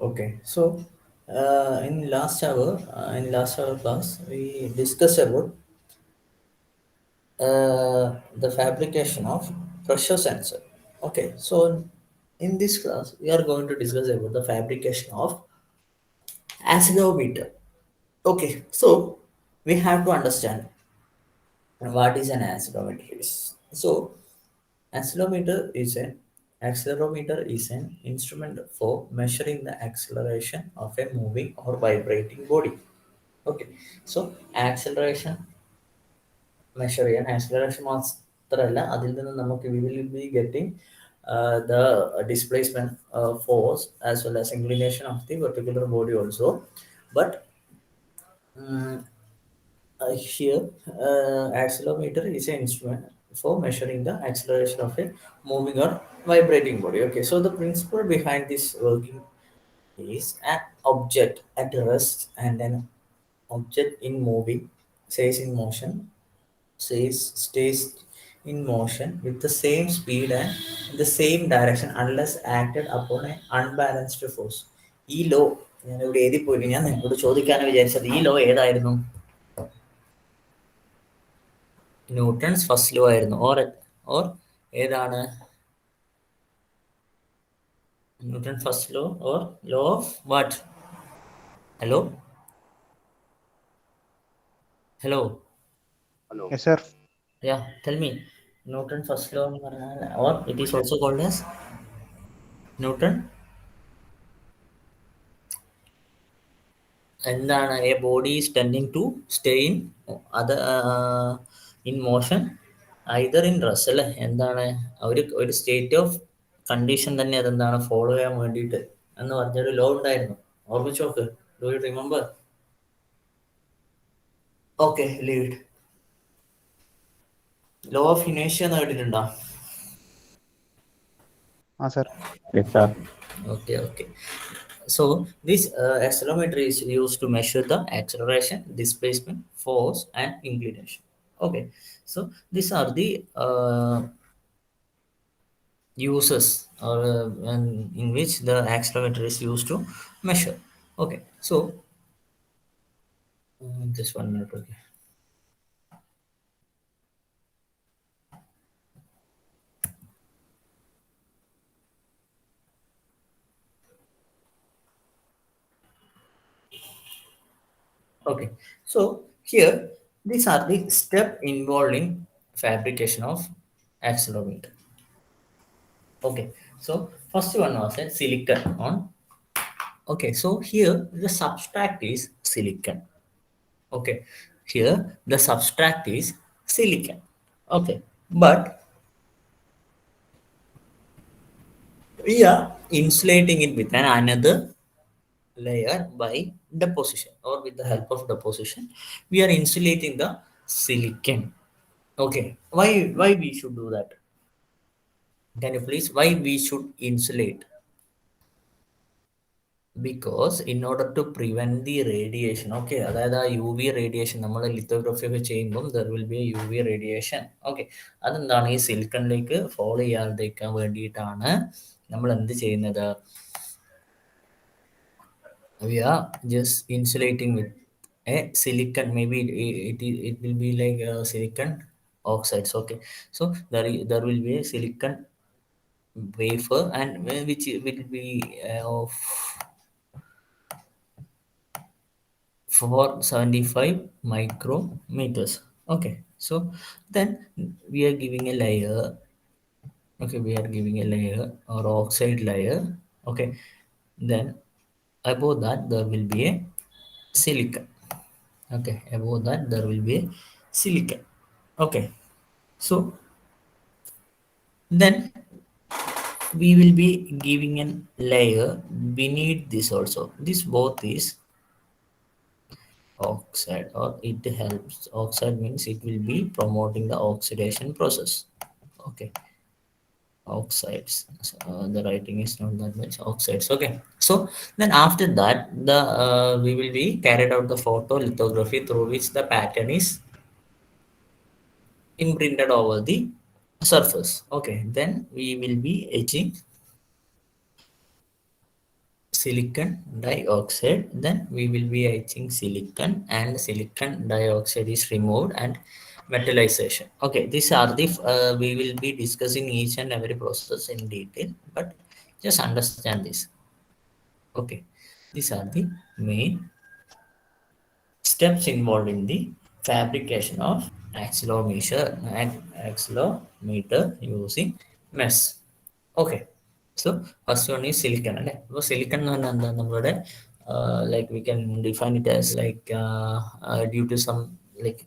Okay, so in last hour class, we discussed about the fabrication of pressure sensor. Okay, so in this class, we are going to discuss about the fabrication of accelerometer. Okay, so we have to understand what is an accelerometer is. So accelerometer is an instrument for measuring the acceleration of a moving or vibrating body. Okay, so acceleration measure ചെയ്യാൻ acceleration മാത്രമല്ല അതിൽ നിന്ന് നമുക്ക് we will be getting the displacement force as well as inclination of the particular body also. But um, here accelerometer is an instrument for measuring the acceleration of a moving or vibrating body. Okay, so the principle behind this working is an object at rest and an object in moving says in motion stays in motion with the same speed and in the same direction unless acted upon an unbalanced force. ഈ law ഞാനിവിടെ എഴുതി പോയി, ഞാൻ നിങ്ങളോട് ചോദിക്കാനാണ് വിചാരിച്ചത്. ഈ law ഏതായിരുന്നു? Newton's first law ആയിരുന്നു. ഓർ ഏതാണ്? Newton first law or law of what? Hello hello Hello. Yes, sir. Yeah tell me. Newton first law എന്ന് പറഞ്ഞാൽ or it is also called as Newton എന്താണ്? A body is tending to stay in അത് in motion either in rest അല്ലേ? എന്താണ് ഒരു state of condition തന്നെ അതെന്താണ് follow ചെയ്യാൻ വേണ്ടിയിട്ട് എന്ന് പറഞ്ഞൊരു ലോ ഉണ്ടായിരുന്നു. ഓർമ്മിച്ച് നോക്ക്. Do you remember? Okay, leave it. Law of ഇനേഷ്യ എന്ന് കേട്ടിട്ടുണ്ടോ? Sir. Yes, sir. Okay. So this accelerometer is used to measure the acceleration, displacement, force, and inclination. Okay, so these are the uses or in which the accelerometer is used to measure. Okay, so just 1 minute. Okay. Okay, so here these are the step involved in fabrication of accelerometer. Okay, so first one was a silicon on. Okay, so here the substract is silicon. Okay, here the substract is silicon. Okay, but we are insulating it with another layer by deposition or with the help of deposition. We are insulating the silicon. Okay, why we should do that? Can you please? Why we should insulate? Because in order to prevent the radiation, okay, അതായത് ആ U V radiation നമ്മൾ lithography ഒക്കെ ചെയ്യുമ്പം there will be U V radiation. Okay, അതെന്താണ് ഈ സിലിക്കണിലേക്ക് follow ചെയ്യാതിരിക്കാൻ വേണ്ടിയിട്ടാണ് നമ്മൾ എന്ത് ചെയ്യുന്നത്? We are just insulating with a silicon. Maybe it will be like silicon oxides. Okay, so there will be a silicon wafer and which will be of 475 micrometers. Okay, so then we are giving a layer. Okay, we are giving a layer or oxide layer. Okay, then above that there will be a silicon. Okay, above that there will be a silicon. Okay, so then we will be giving a layer beneath this also. This both is oxide, or it helps. Oxide means it will be promoting the oxidation process. Okay, oxides. So, the writing is not that much. Oxides. Okay, so then after that the we will be carried out the photolithography through which the pattern is imprinted over the surface. Okay, then we will be etching silicon dioxide, then we will be etching silicon and silicon dioxide is removed, and metallization. Okay, these are the we will be discussing each and every process in detail, but just understand this. Okay, these are the main steps involved in the fabrication of accelerometer using mesh. Okay, so first one is silicon. അല്ലേ? അപ്പോൾ silicon എന്ന് പറഞ്ഞാൽ എന്താ നമ്മളുടെ like we can define it as like due to some like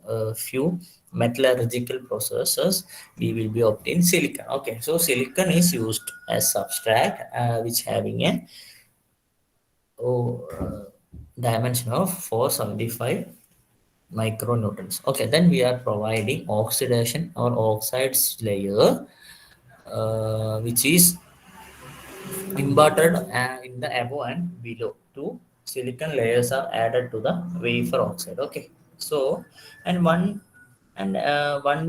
few metallurgical processes we will be obtaining silicon. Okay, so silicon is used as substrate which having a dimension of 475 micronewtons. Okay, then we are providing oxidation or oxides layer, which is imparted in the above and below. Two silicon layers are added to the wafer oxide. Okay, so one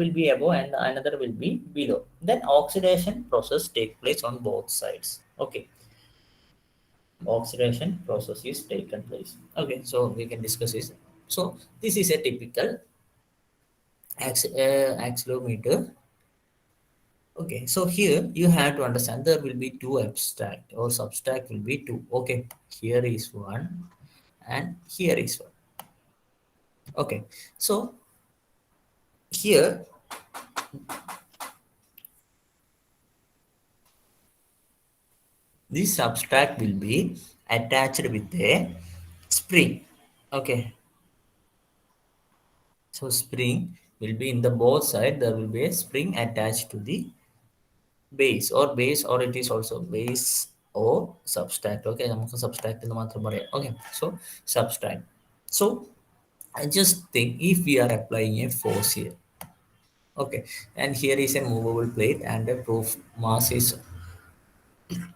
will be above and another will be below. Then oxidation process take place on both sides. Okay, oxidation process is taken place. Okay, so we can discuss this. So this is a typical accelerometer. Okay, so here you have to understand there will be two abstract or subtract will be two. Okay, here is one and here is one. Okay, so here this subtract will be attached with a spring. Okay, so spring will be in the both side. There will be a spring attached to the base or it is also base or subtract. Okay, നമുക്ക് subtract എന്ന് മാത്രം പറയാം. Okay, so subtract. So I just think if we are applying a force here, okay, and here is a movable plate and a proof mass is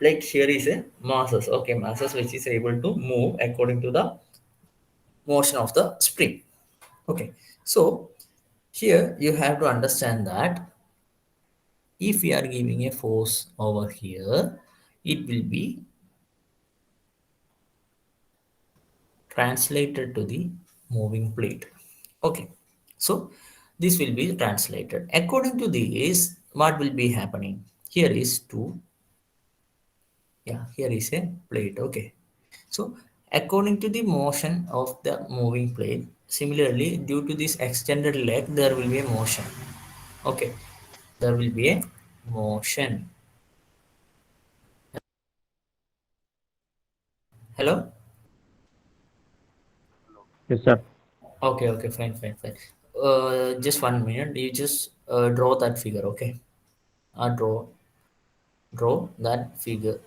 like here is a masses. Okay, masses which is able to move according to the motion of the spring. Okay, so here you have to understand that if we are giving a force over here, it will be translated to the moving plate. Okay, so this will be translated. According to this, what will be happening? Here is two. Yeah, here is a plate. Okay, so according to the motion of the moving plate, similarly, due to this extended leg, there will be a motion. Okay, there will be a motion. Hello? Yes, sir. Okay, okay, fine, fine, fine. Just 1 minute. You just draw that figure, okay? Draw that figure.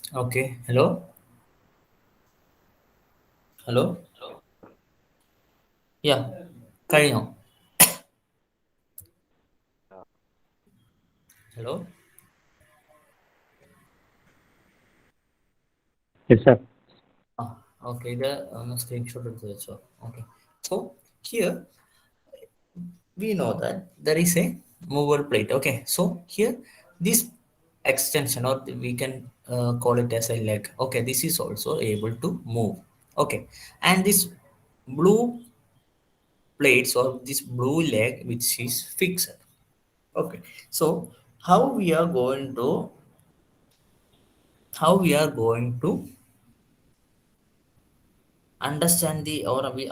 Okay, hello? Hello? Yeah, carry on. Hello? Yes, sir. Okay, the screenshot of the so okay. So here we know that there is a movable plate. Okay, so here this extension or we can call it as a leg. Okay, this is also able to move. Okay, and this blue plates or this blue leg which is fixed. Okay, so how we are going to how we are going to understand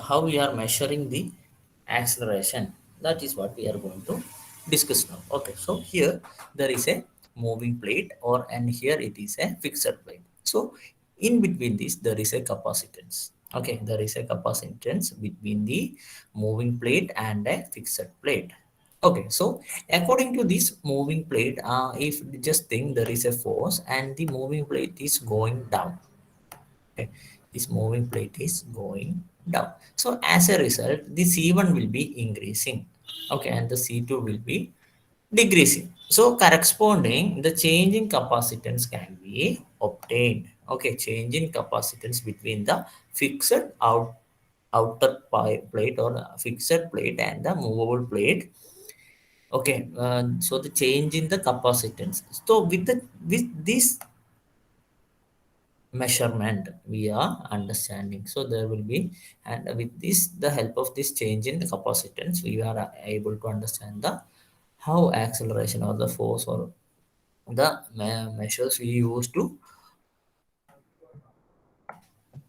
how we are measuring the acceleration, that is what we are going to discuss now. Okay, so here there is a moving plate and here it is a fixed plate. So in between this there is a capacitance. Okay, there is a capacitance between the moving plate and a fixed plate. Okay, so according to this moving plate, if just think there is a force and the moving plate is going down. Okay, this moving plate is going down. So as a result, the C1 will be increasing. Okay, and the C2 will be decreasing. So corresponding, the change in capacitance can be obtained. Okay, change in capacitance between the fixed outer plate or fixed plate and the movable plate. Okay, so the change in the capacitance. So with this measurement we are understanding, so there will be, and with this the help of this change in the capacitance we are able to understand the how acceleration or the force or the measures we use to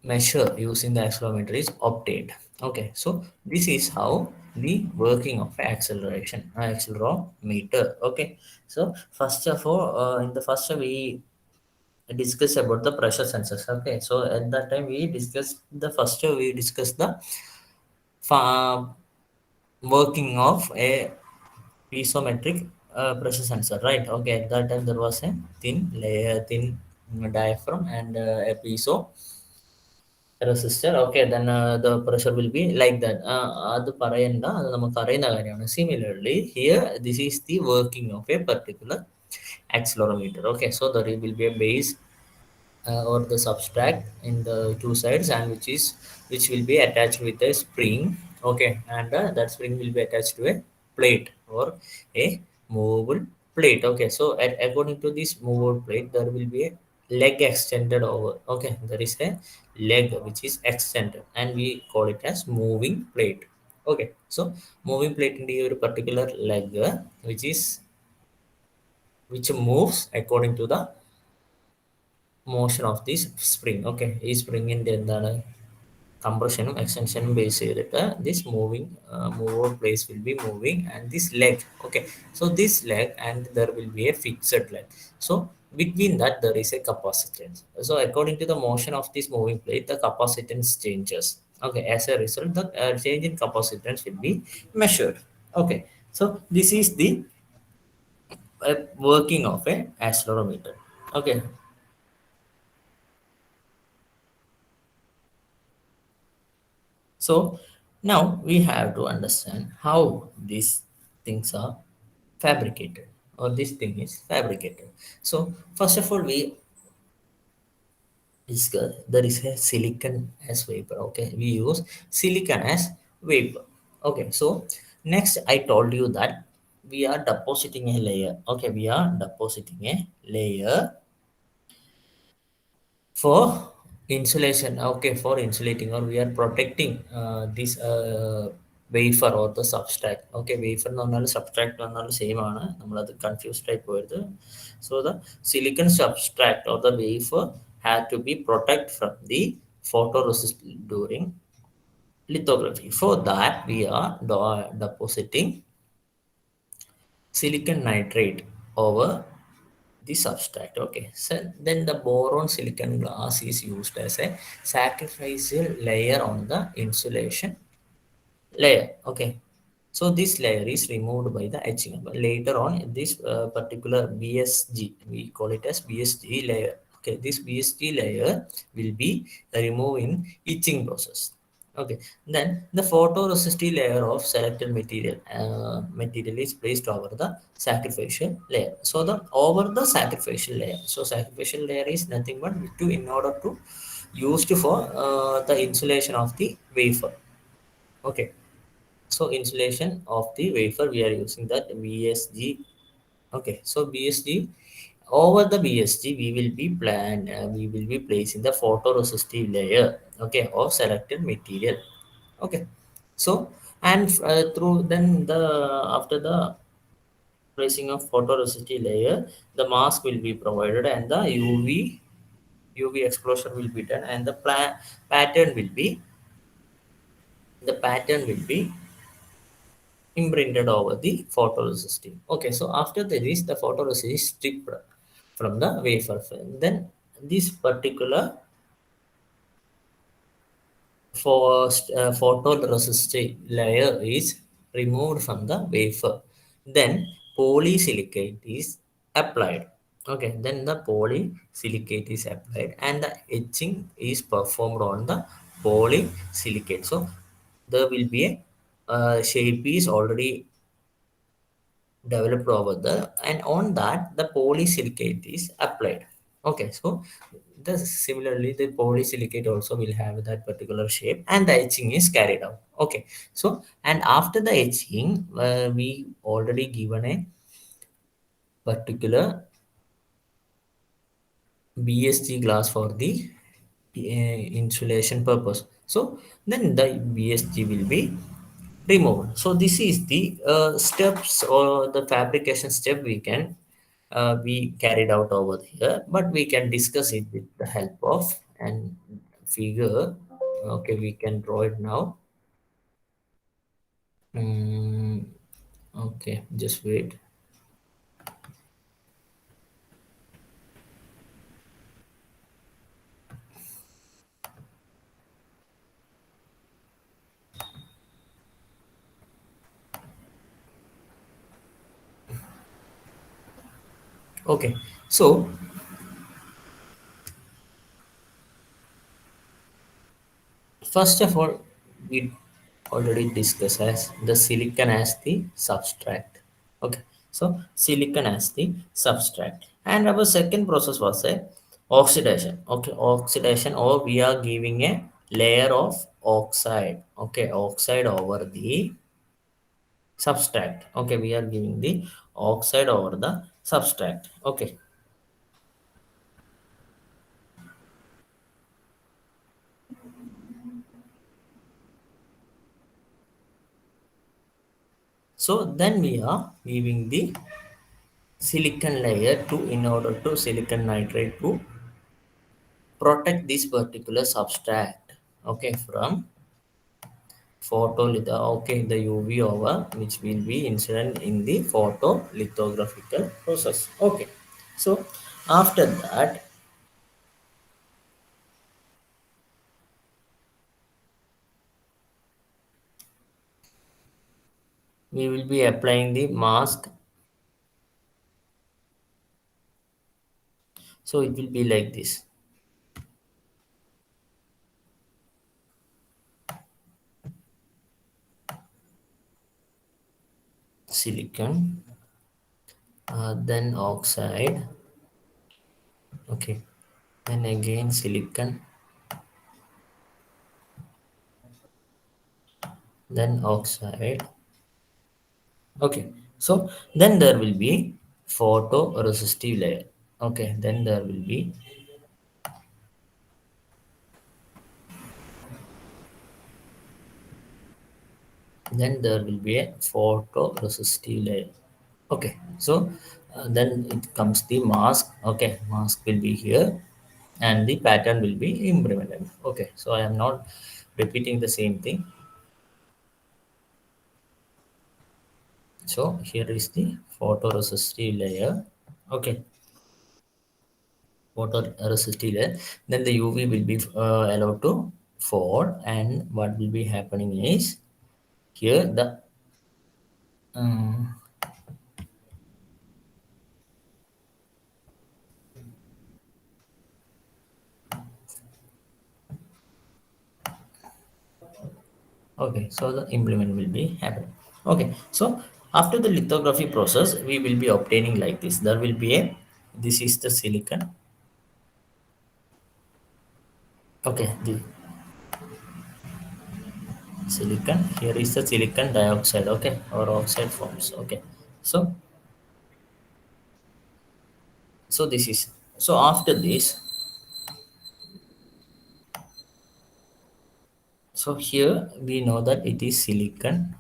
measure using the accelerometer is obtained. Okay, so this is how the working of accelerometer. Okay, so first of all, in the first we discuss about the pressure sensors. Okay, so at that time we discussed the fa- working of a piezometric pressure sensor, right? Okay, at that time there was a thin diaphragm and a piezo resistor. Okay, then the pressure will be like that. അത് പറയണ്ട, അത് നമുക്ക് അറിയുന്ന കാര്യമാണ്. Similarly here this is the working of a particular accelerometer. Okay, so there will be a base or the subtract in the two sides, and which will be attached with a spring. Okay, and that spring will be attached to a plate or a movable plate. Okay, so according to this movable plate there will be a leg extended over. Okay, there is a leg which is extended and we call it as moving plate. Okay, so moving plate in the particular leg which moves according to the motion of this spring. Okay, ഈ സ്പ്രിങ്ങിൻ്റെ എന്താണ് കംപ്രഷനും എക്സ്റ്റൻഷനും base ചെയ്തിട്ട് this moving mover place will be moving, and this leg. Okay, so this leg and there will be a fixed leg. So between that there is a capacitance. So according to the motion of this moving plate the capacitance changes. Okay, as a result the change in capacitance will be measured. Okay, so this is the working of a accelerometer. Okay, so now we have to understand how these things are fabricated, or this thing is fabricated. So first of all, we discuss there is a silicon as vapor. Okay, we use silicon as vapor. Okay, so next I told you that we are depositing a layer. Okay, we are depositing a layer for insulation. Okay, for insulating, or we are protecting this wafer or the substrate. Okay, wafer എന്ന് പറഞ്ഞാൽ substrate എന്ന് പറഞ്ഞാൽ same ആണ്, നമ്മളത് confused ആയി പോയത്. So the silicon substrate or the wafer had to be protect from the photoresist during lithography. For that we are depositing silicon nitrate over the substrate. Okay, so then the boron silicon glass is used as a sacrificial layer on the insulation layer. Okay, so this layer is removed by the etching. But later on this particular BSG, we call it as BSG layer. Okay, this BSG layer will be removed in etching process. Okay, then the photoresistive layer of selected material is placed over the sacrificial layer. So the over the sacrificial layer. So sacrificial layer is nothing but to in order to used for the insulation of the wafer. Okay, so insulation of the wafer we are using that BSG. Okay, so BSG, over the BSG we will be placing the photoresistive layer. Okay, of selected material. Okay, so and through then the after the placing of photoresist layer, the mask will be provided and the UV exposure will be done, and the pattern will be the pattern will be imprinted over the photoresist. Okay, so after this, the photoresist is stripped from the wafer film. Then this particular photoresist layer is removed from the wafer. Then polysilicate is applied. Okay, then the polysilicate is applied and the etching is performed on the polysilicate. So there will be a shape is already developed over there, and on that the polysilicate is applied. Okay, so the similarly the polysilicate also will have that particular shape and the etching is carried out. Okay, so and after the etching, we already given a particular BSG glass for the insulation purpose. So then the BSG will be removed. So this is the steps or the fabrication step we can be carried out over here, but we can discuss it with the help of an figure. Okay, we can draw it now. Mm, okay, just wait. Okay, so first of all, we already discussed as the silicon as the substrate. Okay, so silicon as the substrate, and our second process was a oxidation. Okay, oxidation, or we are giving a layer of oxide. Okay, oxide over the substrate. Okay, we are giving the oxide over the substrate. Okay, so then we are giving the silicon layer to in order to silicon nitride to protect this particular substrate, okay, from photolith, okay, the UV over which will be incident in the photolithographical process. Okay, so after that we will be applying the mask. So it will be like this: silicon, then oxide, okay, then again silicon, then oxide. Okay, so then there will be photoresistive layer. Okay, then there will be a photoresistive layer. Okay, so then it comes the mask. Okay, mask will be here and the pattern will be implemented. Okay, so I am not repeating the same thing. So here is the photoresistive layer. Okay, photoresistive layer. Then the UV will be allowed to fall, and what will be happening is here the um, okay, so the implement will be happening. Okay, so after the lithography process, we will be obtaining like this. There will be a, this is the silicon. Okay, the silicon, here is the silicon dioxide, okay, or oxide forms. Okay, so this is, so after this, So here we know that it is silicon.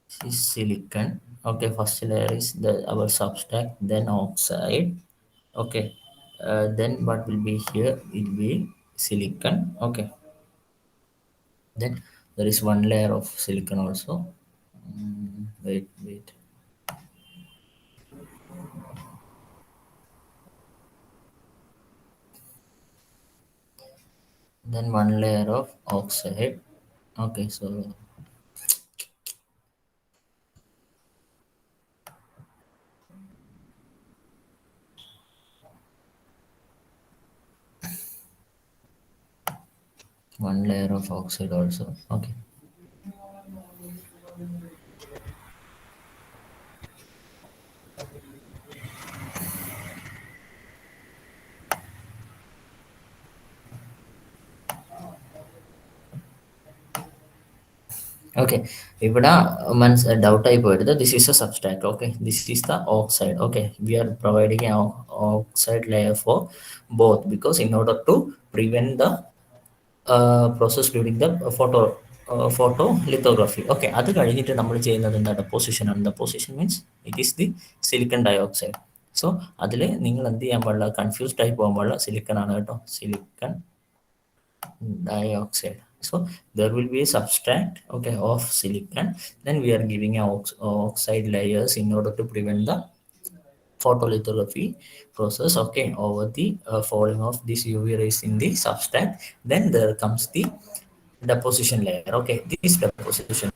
This is silicon. Okay, first layer is the our substrate, then oxide. Okay, then what will be here? It will be silicon. Okay, then there is one layer of silicon also. Wait. Then one layer of oxide. Okay, so one layer of oxide also. Okay, okay. ഇവിടെ ഡൗട്ടായി പോയത് this is a substrate. Okay, this is the oxide. Okay, we are providing an oxide layer for both because in order to prevent the process during the photolithography. Okay, അത് കഴിഞ്ഞിട്ട് നമ്മൾ ചെയ്യുന്നത് എന്താ? Deposition ആണ്. Deposition means it is the silicon dioxide. So അതിൽ നിങ്ങൾ എന്ത് ചെയ്യാൻ പാടില്ല? കൺഫ്യൂസ്ഡ് ആയി പോകാൻ പാടില്ല. സിലിക്കൺ ആണ് കേട്ടോ, silicon dioxide. So there will be a substrate, okay, of silicon. Then we are giving a oxide layers in order to prevent the photolithography process, okay, over the falling of this UV rays in the substrate. Then there comes the deposition layer. Okay, this deposition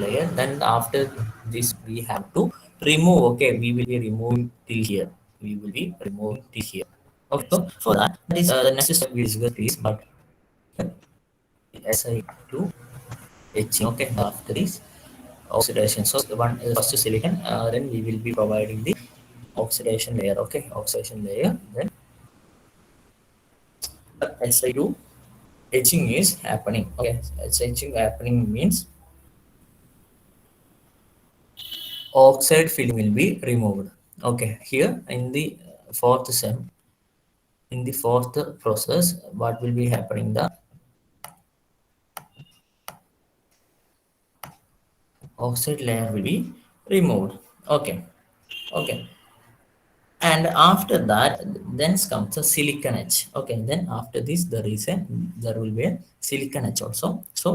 layer. Then after this we have to remove. Okay, we will be removing till here. We will be removing till here. Okay, so for that is the next step we discuss is, but SI to etching. Okay, after this oxidation. So the one first silicon, then we will be providing the oxidation layer. Okay, oxidation layer. Then SI2 etching is happening. Okay, etching happening means oxide film will be removed. Okay, here in the fourth sem, in the fourth process, what will be happening? The oxide layer will be removed. Okay, okay. And after that then comes a silicon etch. Okay, then after this there will be a silicon etch also. So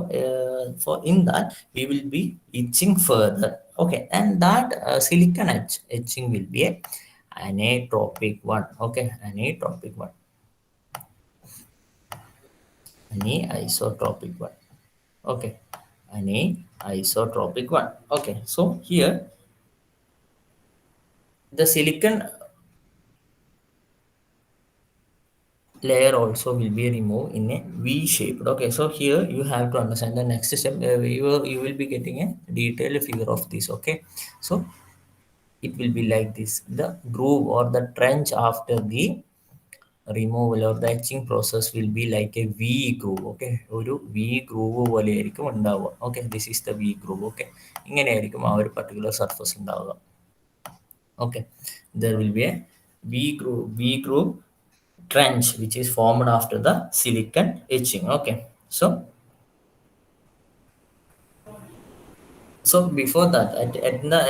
for in that we will be etching further. Okay, and that silicon etching will be a anisotropic one. Okay, anisotropic one, anisotropic one. Okay, anisotropic one. Okay, so here the silicon layer also will be removed in a V shape. Okay, so here you have to understand the next step. You will be getting a detailed figure of this. Okay, so it will be like this. The groove or the trench after the removal or the etching process will be like a V groove. Okay, ഒരു V groove പോലെ ആയിരിക്കും ഉണ്ടാവുക. Okay, this is the V groove. Okay, ഇങ്ങനെയായിരിക്കും ആ ഒരു particular surface ഉണ്ടാവുക. Okay, there will be a V groove trench which is formed after the silicon etching. Okay, so before that at the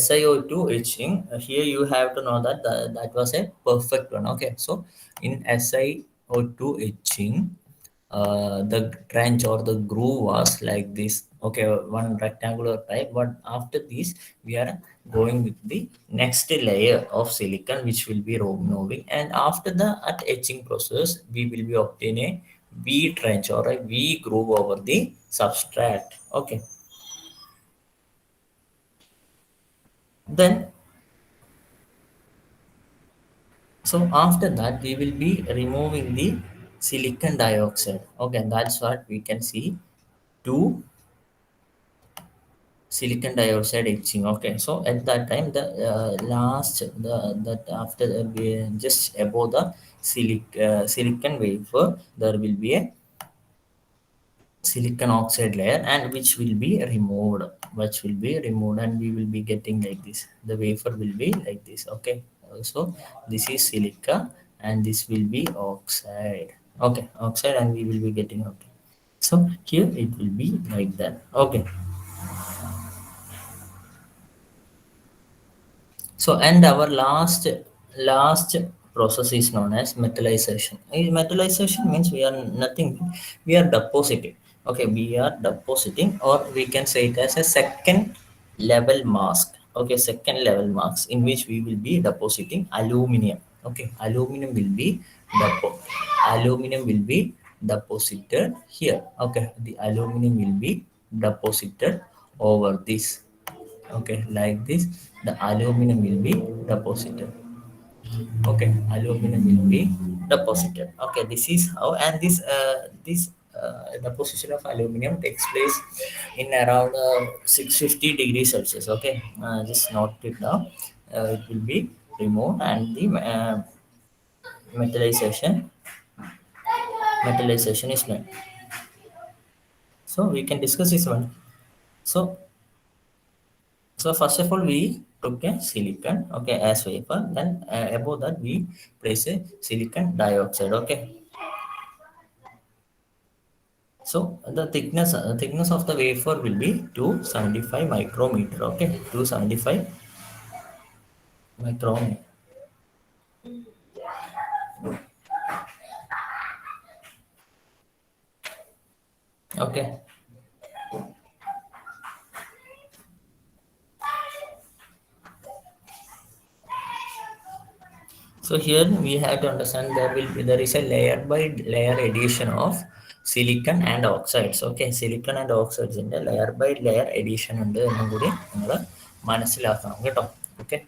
SiO2 etching, here you have to know that that was a perfect one. Okay, so in SiO2 etching, the trench or the groove was like this. Okay, one rectangular type. But after this we are going with the next layer of silicon which will be removing, and after the at etching process we will be obtaining a V trench or a V groove over the substrate. Okay, then so after that we will be removing the silicon dioxide. Okay, that's what we can see. Two silicon dioxide etching. Okay, so at that time the last the that after just above the silicon wafer there will be a silicon oxide layer, and which will be removed and we will be getting like this, the wafer will be like this. Okay, so this is silica and this will be oxide. Okay, oxide, and we will be getting. Okay, so here it will be like that. Okay, so and our last process is known as metallization. Metallization means we are nothing, we are depositing. Okay, we are depositing, or we can say it as a second level mask. Okay, second level mask in which we will be depositing aluminum. Okay, aluminum will be deposited here. Okay, the aluminum will be deposited over this. Okay, like this, the aluminum will be deposited. Okay, aluminum will be deposited. Okay, this is how. And this deposition of aluminum takes place in around 650 degrees Celsius. Okay, just note it down. It will be removed, and the metallization metallization is done. So we can discuss this one. So first of all, we took a silicon, okay, as wafer. Then above that, we place a silicon dioxide. Okay. So the thickness of the wafer will be 275 micrometer. Okay, 275 micrometer. Okay. So here we have to understand there is a layer by layer addition of silicon and oxides. Okay, silicon and oxides in the layer by layer addition ഉണ്ട് എന്നും കൂടി നിങ്ങൾ മനസ്സിലാക്കണം കേട്ടോ. Okay,